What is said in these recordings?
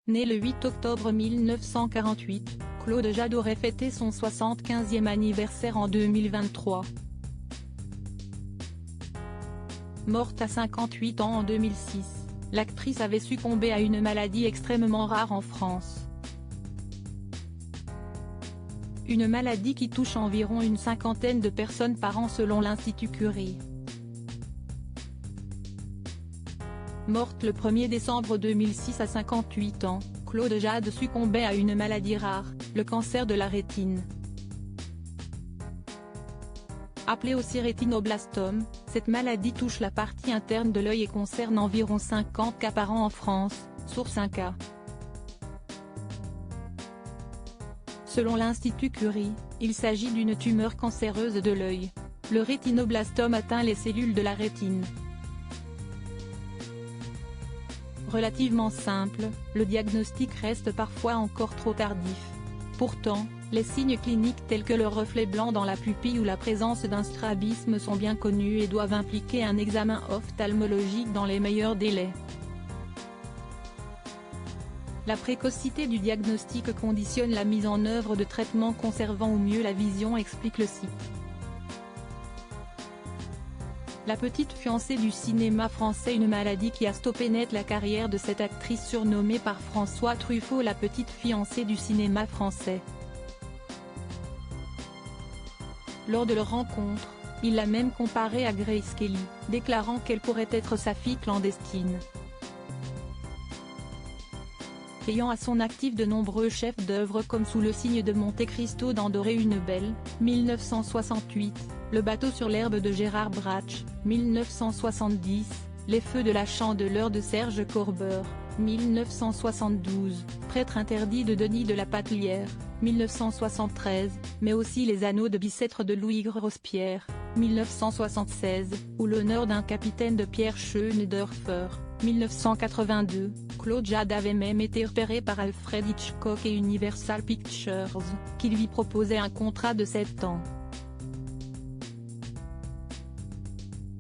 Né le 8 octobre 1948, Claude Jade aurait fêté son 75e anniversaire en 2023. Morte à 58 ans en 2006, l'actrice avait succombé à une maladie extrêmement rare en France. Une maladie qui touche environ une cinquantaine de personnes par an selon l'Institut Curie. Morte le 1er décembre 2006 à 58 ans, Claude Jade succombait à une maladie rare, le cancer de la rétine. Appelé aussi rétinoblastome, cette maladie touche la partie interne de l'œil et concerne environ 50 cas par an en France, source 1K. Selon l'Institut Curie, il s'agit d'une tumeur cancéreuse de l'œil. Le rétinoblastome atteint les cellules de la rétine. Relativement simple, le diagnostic reste parfois encore trop tardif. Pourtant, les signes cliniques tels que le reflet blanc dans la pupille ou la présence d'un strabisme sont bien connus et doivent impliquer un examen ophtalmologique dans les meilleurs délais. La précocité du diagnostic conditionne la mise en œuvre de traitements conservant au mieux la vision, explique le site. La petite fiancée du cinéma français, une maladie qui a stoppé net la carrière de cette actrice surnommée par François Truffaut la petite fiancée du cinéma français. Lors de leur rencontre, il l'a même comparée à Grace Kelly, déclarant qu'elle pourrait être sa fille clandestine. Ayant à son actif de nombreux chefs d'œuvre comme Sous le cygne de Monte Cristo dans Doré une belle, 1968, Le bateau sur l'herbe de Gérard Brach, 1970, Les feux de la Chandeleur de Serge Corbeur, 1972, Prêtre interdit de Denis de la Patellière, 1973, mais aussi Les anneaux de Bicêtre de Louis Grospierre, 1976, ou L'honneur d'un capitaine de Pierre Schoendoerfer, 1982, Claude Jade avait même été repéré par Alfred Hitchcock et Universal Pictures, qui lui proposait un contrat de 7 ans.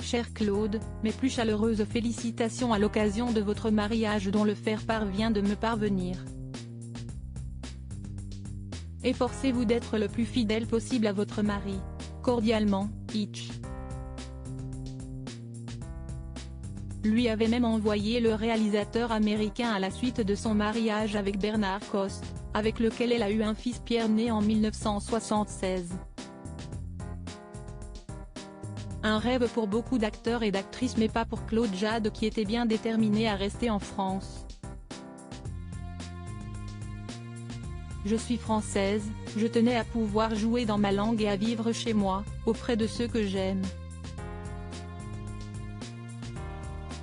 Cher Claude, mes plus chaleureuses félicitations à l'occasion de votre mariage dont le faire-part vient de me parvenir. Efforcez-vous d'être le plus fidèle possible à votre mari. Cordialement, Hitch. Lui avait même envoyé le réalisateur américain à la suite de son mariage avec Bernard Coste, avec lequel elle a eu un fils Pierre né en 1976. Un rêve pour beaucoup d'acteurs et d'actrices mais pas pour Claude Jade qui était bien déterminé à rester en France. Je suis française, je tenais à pouvoir jouer dans ma langue et à vivre chez moi, auprès de ceux que j'aime.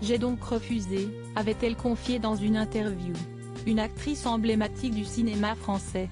J'ai donc refusé, avait-elle confié dans une interview. Une actrice emblématique du cinéma français.